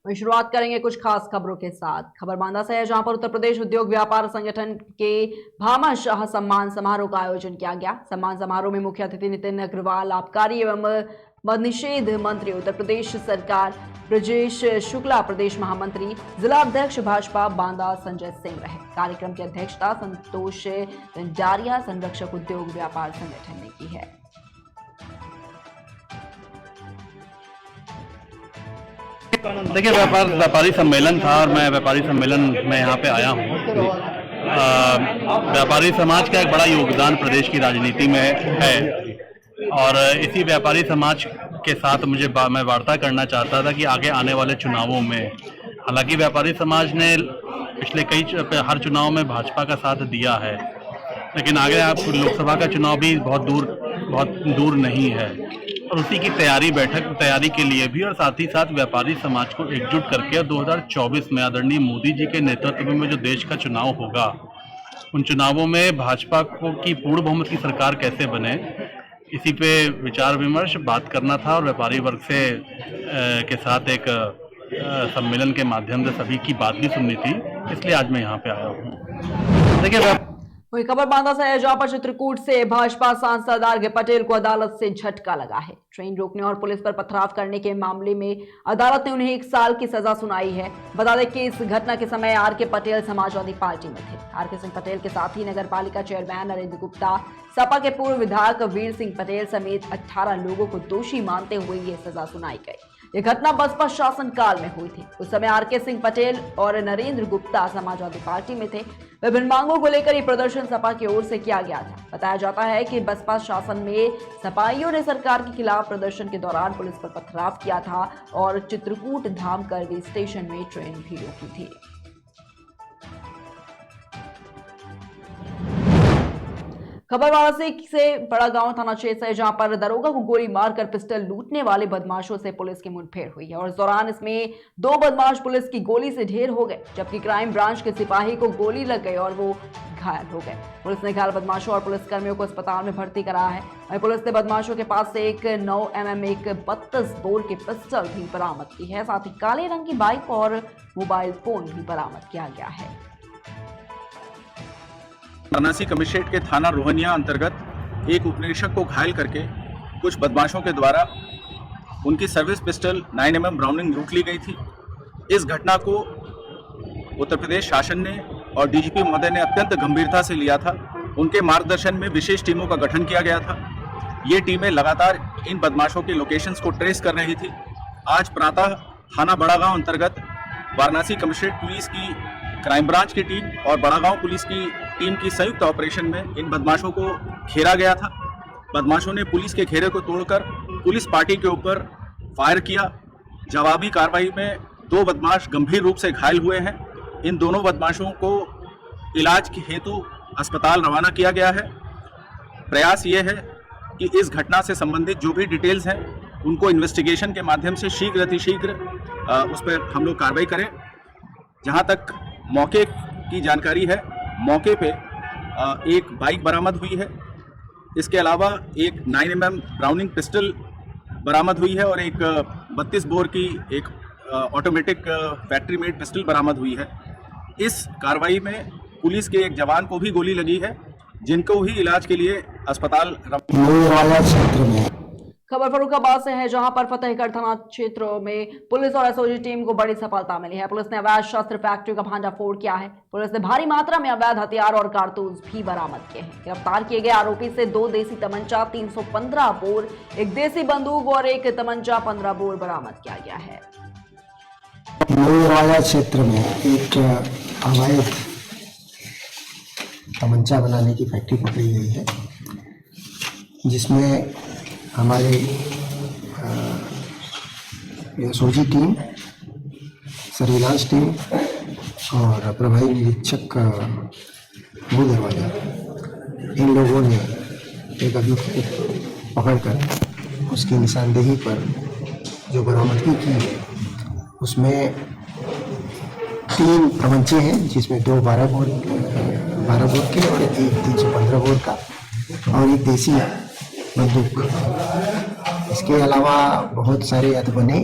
वहीं शुरुआत करेंगे कुछ खास खबरों के साथ। खबर बांदा से है, जहां पर उत्तर प्रदेश उद्योग व्यापार संगठन के भामाशाह सम्मान समारोह का आयोजन किया गया। सम्मान समारोह में मुख्य अतिथि नितिन अग्रवाल, आबकारी एवं मद्यनिषेध मंत्री उत्तर प्रदेश सरकार ब्रजेश शुक्ला, प्रदेश महामंत्री जिला अध्यक्ष भाजपा बांदा संजय सिंह रहे। कार्यक्रम की अध्यक्षता संतोष डारिया, संरक्षक उद्योग व्यापार संगठन ने की है। देखिए, व्यापारी सम्मेलन था और मैं व्यापारी सम्मेलन में यहाँ पे आया हूँ। व्यापारी समाज का एक बड़ा योगदान प्रदेश की राजनीति में है और इसी व्यापारी समाज के साथ मैं वार्ता करना चाहता था कि आगे आने वाले चुनावों में, हालांकि व्यापारी समाज ने पिछले हर चुनाव में भाजपा का साथ दिया है, लेकिन आगे आप लोकसभा का चुनाव भी बहुत दूर नहीं है और उसी की तैयारी के लिए भी और साथ ही साथ व्यापारी समाज को एकजुट करके 2024 में आदरणीय मोदी जी के नेतृत्व में जो देश का चुनाव होगा, उन चुनावों में भाजपा की पूर्ण बहुमत की सरकार कैसे बने, इसी पे विचार विमर्श बात करना था और व्यापारी वर्ग से के साथ एक सम्मेलन के माध्यम से सभी की बात भी सुननी थी, इसलिए आज मैं यहाँ पे आया हूँ। देखिए, वही खबर बांदा से है, जहां पर चित्रकूट से भाजपा सांसद आरके पटेल को अदालत से झटका लगा है। ट्रेन रोकने और पुलिस पर पथराव करने के मामले में अदालत ने उन्हें 1 साल की सजा सुनाई है। बता दें कि इस घटना के समय आरके पटेल समाजवादी पार्टी में थे। आरके सिंह पटेल के साथ ही नगर पालिका चेयरमैन नरेंद्र गुप्ता, सपा के पूर्व विधायक वीर सिंह पटेल समेत 18 लोगों को दोषी मानते हुए ये सजा सुनाई गई। ये घटना बसपा शासन काल में हुई थी। उस समय आरके सिंह पटेल और नरेंद्र गुप्ता समाजवादी पार्टी में थे। विभिन्न मांगों को लेकर ये प्रदर्शन सपा की ओर से किया गया था। बताया जाता है कि बसपा शासन में सपाइयों ने सरकार के खिलाफ प्रदर्शन के दौरान पुलिस पर पथराव किया था और चित्रकूट धाम करवी स्टेशन में ट्रेन भी रोकी थी। खबर वाराणसी से बड़ा गांव थाना क्षेत्र है, जहां पर दरोगा को गोली मारकर पिस्टल लूटने वाले बदमाशों से पुलिस की मुठभेड़ हुई है और इस दौरान इसमें 2 बदमाश पुलिस की गोली से ढेर हो गए, जबकि क्राइम ब्रांच के सिपाही को गोली लग गई और वो घायल हो गए। पुलिस ने घायल बदमाशों और पुलिसकर्मियों को अस्पताल में भर्ती कराया है। वहीं पुलिस ने बदमाशों के पास से एक 9 mm एक 32 बोर की पिस्टल भी बरामद की है। साथ ही काले रंग की बाइक और मोबाइल फोन भी बरामद किया गया है। वाराणसी कमिश्नरेट के थाना रोहनिया अंतर्गत एक उपनिरीक्षक को घायल करके कुछ बदमाशों के द्वारा उनकी सर्विस पिस्टल 9 mm ब्राउनिंग लूट ली गई थी। इस घटना को उत्तर प्रदेश शासन ने और डीजीपी महोदय ने अत्यंत गंभीरता से लिया था। उनके मार्गदर्शन में विशेष टीमों का गठन किया गया था। ये टीमें लगातार इन बदमाशों के लोकेशंस को ट्रेस कर रही थी। आज प्रातः थाना बड़ागांव अंतर्गत वाराणसी कमिश्नरेट पुलिस की क्राइम ब्रांच की टीम और बड़ागांव पुलिस की टीम की संयुक्त ऑपरेशन में इन बदमाशों को घेरा गया था। बदमाशों ने पुलिस के घेरे को तोड़कर पुलिस पार्टी के ऊपर फायर किया। जवाबी कार्रवाई में 2 बदमाश गंभीर रूप से घायल हुए हैं। इन दोनों बदमाशों को इलाज के हेतु अस्पताल रवाना किया गया है। प्रयास ये है कि इस घटना से संबंधित जो भी डिटेल्स हैं उनको इन्वेस्टिगेशन के माध्यम से शीघ्र अतिशीघ्र उस पर हम लोग कार्रवाई करें। जहाँ तक मौके की जानकारी है, मौके पे एक बाइक बरामद हुई है। इसके अलावा एक 9 mm ब्राउनिंग पिस्टल बरामद हुई है और एक 32 बोर की एक ऑटोमेटिक फैक्ट्री मेड पिस्टल बरामद हुई है। इस कार्रवाई में पुलिस के एक जवान को भी गोली लगी है, जिनको भी इलाज के लिए अस्पताल क्षेत्र में। खबर फर्रुखाबाद से है, जहां पर फतेहगढ़ थाना क्षेत्रों में पुलिस और एसओजी टीम को बड़ी सफलता मिली है। पुलिस ने अवैध शस्त्र फैक्ट्री का भांडाफोड़ किया है। पुलिस ने भारी मात्रा में अवैध हथियार और कारतूस भी बरामद किए हैं। गिरफ्तार किए गए आरोपी से 2 देसी तमंचा, 315 बोर, एक देसी बंदूक और एक तमंचा 15 बोर बरामद किया गया है। नौराया क्षेत्र में एक अवैध तमंचा बनाने की फैक्ट्री पकड़ी गई है, जिसमें हमारे एसओजी टीम, सर्विलांस टीम और प्रभारी निरीक्षक भू दरवाजा, इन लोगों ने एक अभियुक्त को पकड़कर उसकी निशानदेही पर जो बरामदगी की है उसमें 3 तमंचे हैं, जिसमें 2 12 बोर के और एक 315 बोर का और एक देसी बंदूक। इसके अलावा बहुत सारे अधबने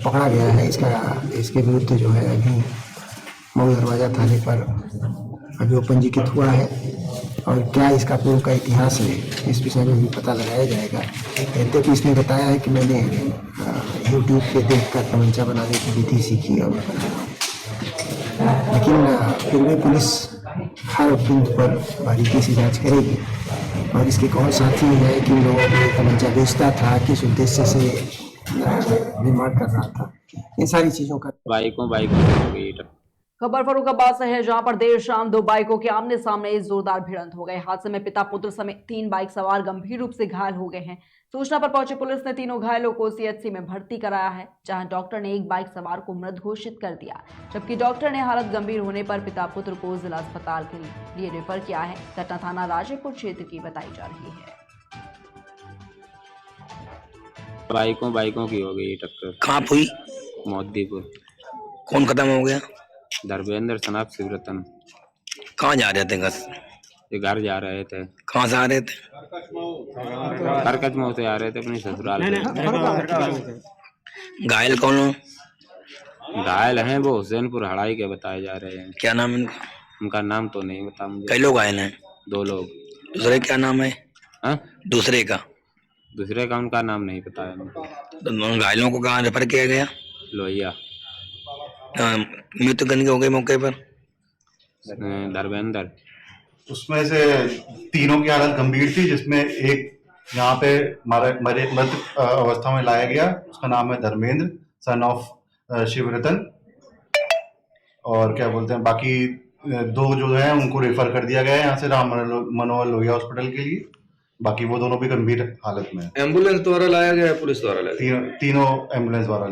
पकड़ा गया है। इसके विरुद्ध जो है अभी मऊ दरवाजा थाने पर अभी वो पंजीकृत हुआ है और क्या इसका पूर्व का इतिहास है इस विषय में भी पता लगाया जाएगा। यद्यपि इसने बताया है कि मैंने यूट्यूब पे देखकर तमंचा बनाने की विधि सीखी और लेकिन फिर भी पुलिस हर बिंद पर बारीकी से जांच करेगी और इसके कौन साथी है कि लोगों को तमंचा बेचता था, किस उद्देश्य से निर्माण कर रहा था, इन सारी चीजों का बाइकों हो गई टक्कर। खबर फर्रुखाबाद से है, जहां पर देर शाम दो बाइकों के आमने सामने जोरदार भिड़ंत हो गए। हादसे में पिता पुत्र समेत 3 बाइक सवार गंभीर रूप से घायल हो गए हैं। सूचना पर पहुंची पुलिस ने तीनों घायलों को सीएचसी में भर्ती कराया है, जहां डॉक्टर ने एक बाइक सवार को मृत घोषित कर दिया, जबकि डॉक्टर ने हालत गंभीर होने पर पिता पुत्र को जिला अस्पताल के लिए रेफर किया है। घटना थाना राजेपुर क्षेत्र की बताई जा रही है। बाइकों की हो गई टक्कर। कहाँ हुई? मोदीपुर। कौन खत्म हो गया? धर्मेंद्र सनाब शिवरतन। कहाँ जा रहे थे? ये घर जा रहे थे। कहाँ से आ रहे थे? करकचमऊ से आ रहे थे अपने ससुराल से। घायल कौन हो? घायल हैं वो हुसैनपुर हड़ाई के बताए जा रहे हैं। क्या नाम है इनका? उनका नाम तो नहीं बता मुझे। कई लोग घायल हैं? 2 लोग। दूसरे क्या नाम है? हाँ? दूसरे का उनका नाम नहीं पता है मुझे। तो घायलों को कहाँ रेफर किया गया? लोहिया। मृत्यु हो गई मौके पर? धर्मेंद्र। उसमें से तीनों की हालत गंभीर थी, जिसमें एक यहाँ पे मृत अवस्था में लाया गया, उसका नाम है धर्मेंद्र सन ऑफ शिवरतन, और क्या बोलते हैं बाकी 2 जो है उनको रेफर कर दिया गया है यहाँ से राम मनोहर लोहिया हॉस्पिटल के लिए। बाकी वो दोनों भी गंभीर हालत में। एम्बुलेंस द्वारा लाया गया, पुलिस द्वारा लाया गया? तीनों एम्बुलेंस द्वारा।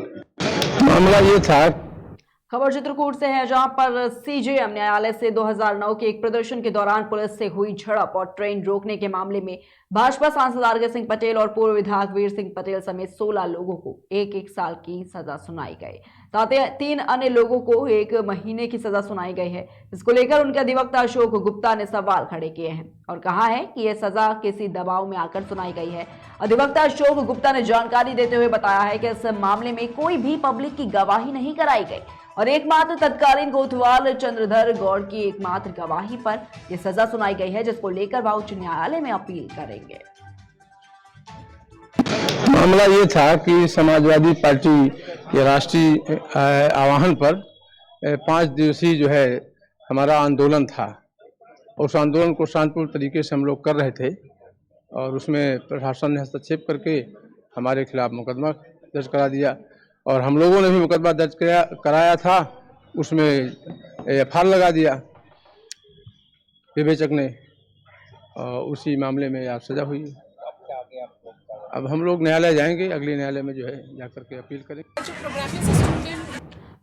मामला ये था। खबर चित्रकूट से है, जहां पर सीजेएम न्यायालय से 2009 के एक प्रदर्शन के दौरान पुलिस से हुई झड़प और ट्रेन रोकने के मामले में भाजपा सांसद आरके सिंह पटेल और पूर्व विधायक वीर सिंह पटेल समेत 16 लोगों को 1-1 साल की सजा सुनाई गई। साथ ही 3 अन्य लोगों को 1 महीने की सजा सुनाई गई है। इसको लेकर उनके अधिवक्ता अशोक गुप्ता ने सवाल खड़े किए हैं और कहा है कि यह सजा किसी दबाव में आकर सुनाई गई है। अधिवक्ता अशोक गुप्ता ने जानकारी देते हुए बताया है कि इस मामले में कोई भी पब्लिक की गवाही नहीं कराई गई और एकमात्र तत्कालीन कोतवाल चंद्रधर गौड़ की एकमात्र गवाही पर यह सजा सुनाई गई है, जिसको लेकर वह उच्च न्यायालय में अपील करेंगे। मामला ये था कि समाजवादी पार्टी के राष्ट्रीय आह्वान पर 5 दिवसीय जो है हमारा आंदोलन था। उस आंदोलन को शांतिपूर्ण तरीके से हम लोग कर रहे थे और उसमें प्रशासन ने हस्तक्षेप करके हमारे खिलाफ मुकदमा दर्ज करा दिया और हम लोगों ने भी मुकदमा दर्ज कराया था, उसमें एफआईआर लगा दिया विवेचक ने और उसी मामले में आज सजा हुई है। अब हम लोग न्यायालय जाएंगे, अगले न्यायालय में जो है जाकर के अपील करेंगे।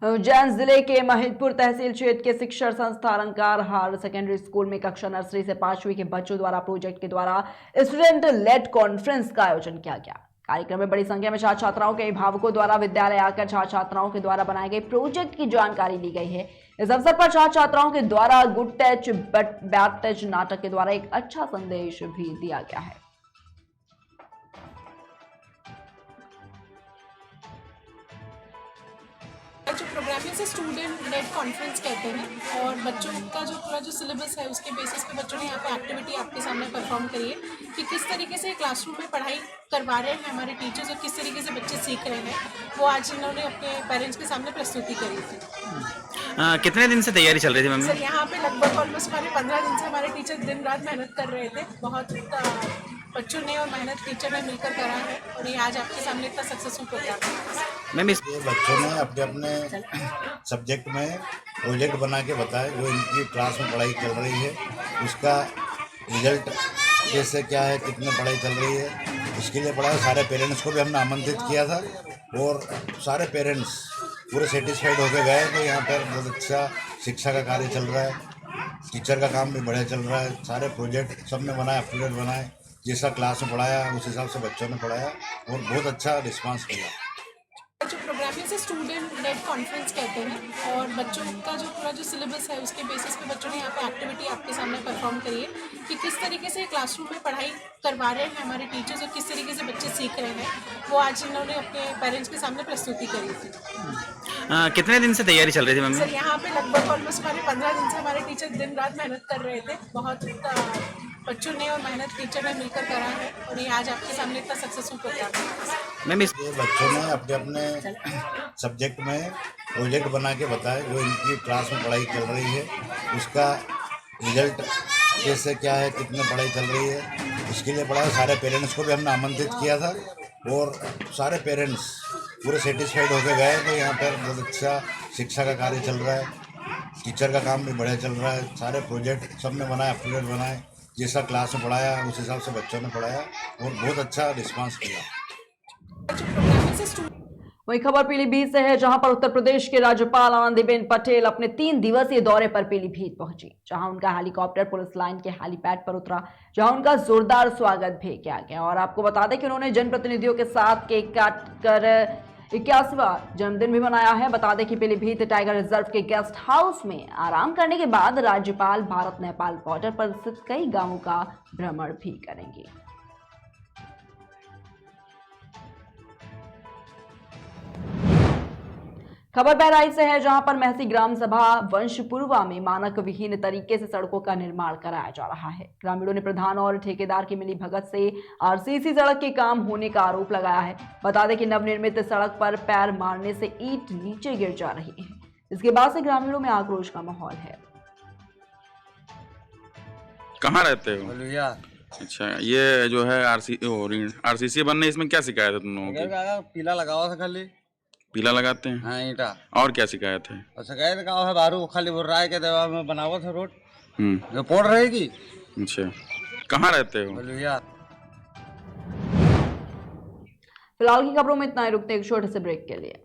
उज्जैन जिले के महिदपुर तहसील क्षेत्र के शिक्षण संस्था अलंकार हायर सेकेंडरी स्कूल में कक्षा नर्सरी से 5वीं के बच्चों द्वारा प्रोजेक्ट के द्वारा स्टूडेंट लेड कॉन्फ्रेंस का आयोजन किया गया। कार्यक्रम में बड़ी संख्या में छात्र छात्राओं के अभिभावकों द्वारा विद्यालय आकर छात्र छात्राओं के द्वारा बनाए गए प्रोजेक्ट की जानकारी ली गई है। इस अवसर पर छात्र छात्राओं के द्वारा गुड टच बैड टच नाटक के द्वारा एक अच्छा संदेश भी दिया गया है। जो प्रोग्राम है इसे स्टूडेंट लेड कॉन्फ्रेंस कहते हैं और बच्चों का जो पूरा जो सिलेबस है उसके बेसिस पे बच्चों ने यहाँ पे एक्टिविटी आपके सामने परफॉर्म करी है कि किस तरीके से क्लासरूम में पढ़ाई करवा रहे हैं हमारे टीचर्स और किस तरीके से बच्चे सीख रहे हैं, वो आज इन्होंने अपने पेरेंट्स के सामने प्रस्तुति करी थी। कितने दिन से तैयारी चल रही थी मैम? सर यहाँ पे लगभग ऑलमोस्ट हमारे 15 दिन से हमारे टीचर दिन रात मेहनत कर रहे थे। बहुत बच्चों ने और मेहनत टीचर ने मिलकर करा है और ये आज आपके सामने इतना सक्सेसफुल प्रोग्राम है। मैम ये बच्चों ने अपने अपने सब्जेक्ट में प्रोजेक्ट बना के बताया जो इनकी क्लास में पढ़ाई चल रही है, उसका रिजल्ट कैसे क्या है, कितनी पढ़ाई चल रही है, इसके लिए पढ़ाया। सारे पेरेंट्स को भी हमने आमंत्रित किया था और सारे पेरेंट्स पूरे सेटिस्फाइड होकर गए कि यहाँ पर बहुत अच्छा शिक्षा का कार्य चल रहा है, टीचर का काम भी बढ़िया चल रहा है। सारे प्रोजेक्ट सब ने बनाए, अप टू डेट बनाए, जैसा क्लास में पढ़ाया उस हिसाब से बच्चों ने पढ़ाया और बहुत अच्छा रिस्पांस मिला। जो प्रोग्राम है इसे स्टूडेंट लेड कॉन्फ्रेंस कहते हैं और बच्चों का जो पूरा जो सिलेबस है उसके बेसिस पे बच्चों ने यहाँ पे एक्टिविटी आपके सामने परफॉर्म करी है कि किस तरीके से क्लासरूम में पढ़ाई करवा रहे हैं हमारे टीचर्स और किस तरीके से बच्चे सीख रहे हैं, वो आज इन्होंने अपने पेरेंट्स के सामने प्रस्तुति करी थी। कितने दिन से तैयारी चल रही थी मम्मी? सर यहाँ पे लगभग ऑलमोस्ट हमारे 15 दिन से हमारे टीचर दिन रात मेहनत कर रहे थे। बहुत बच्चों ने और मेहनत टीचर ने मिलकर करा है और ये आज आपके सामने इतना सक्सेसफुल प्रोग्राम है। मैम इस ये बच्चों ने अपने अपने सब्जेक्ट में प्रोजेक्ट बना के बताया, जो इनकी क्लास में पढ़ाई चल रही है उसका रिजल्ट कैसे क्या है, कितने पढ़ाई चल रही है, इसके लिए पढ़ाया। सारे पेरेंट्स को भी हमने आमंत्रित किया था और सारे पेरेंट्स पूरे सेटिस्फाइड होकर गए कि यहाँ पर बहुत अच्छा शिक्षा का कार्य चल रहा है, टीचर का काम भी बढ़िया चल रहा है। सारे प्रोजेक्ट सबने बनाए, अप टू डेट बनाए, जैसा क्लास में पढ़ाया उस हिसाब से बच्चों ने पढ़ाया और बहुत अच्छा रिस्पांस किया। वहीं खबर पीलीभीत से है, जहां पर उत्तर प्रदेश के राज्यपाल आनंदीबेन पटेल अपने 3 दिवसीय दौरे पर पीलीभीत पहुंची, जहां उनका हेलीकॉप्टर पुलिस लाइन के हेलीपैड पर उतरा, जहां उनका जोरदार स्वागत भी किया गया। और आपको बता दें कि उन्होंने जनप्रतिनिधियों के साथ केक काट कर 81वां जन्मदिन भी मनाया है। बता दें कि पीलीभीत टाइगर रिजर्व के गेस्ट हाउस में आराम करने के बाद राज्यपाल भारत नेपाल बॉर्डर पर स्थित कई गांवों का भ्रमण भी करेंगे। खबर बहराइच से है, जहां पर महसी ग्राम सभा वंशपुरवा में मानक विहीन तरीके से सड़कों का निर्माण कराया जा रहा है। ग्रामीणों ने प्रधान और ठेकेदार की मिली भगत से आरसीसी सड़क के काम होने का आरोप लगाया है। बता दें कि नवनिर्मित सड़क पर पैर मारने से ईंट नीचे गिर जा रही है, इसके बाद से ग्रामीणों में आक्रोश का माहौल है। कहाँ रहते हो? अच्छा, ये जो है आरसीसी बनने, इसमें क्या शिकायत है तुम लोगों की? पीला लगाओ था खाली, पीला लगाते हैं? हाँ ईटा। और क्या शिकायत है? और शिकायत गाँव है बारू खाली बोल रहा है कि देवा में बनावत है रोड, जो पोड़ रहेगी। अच्छा, कहाँ रहते हो? फिलहाल की खबरों में इतना ही, रुकते हैं एक छोटे से ब्रेक के लिए।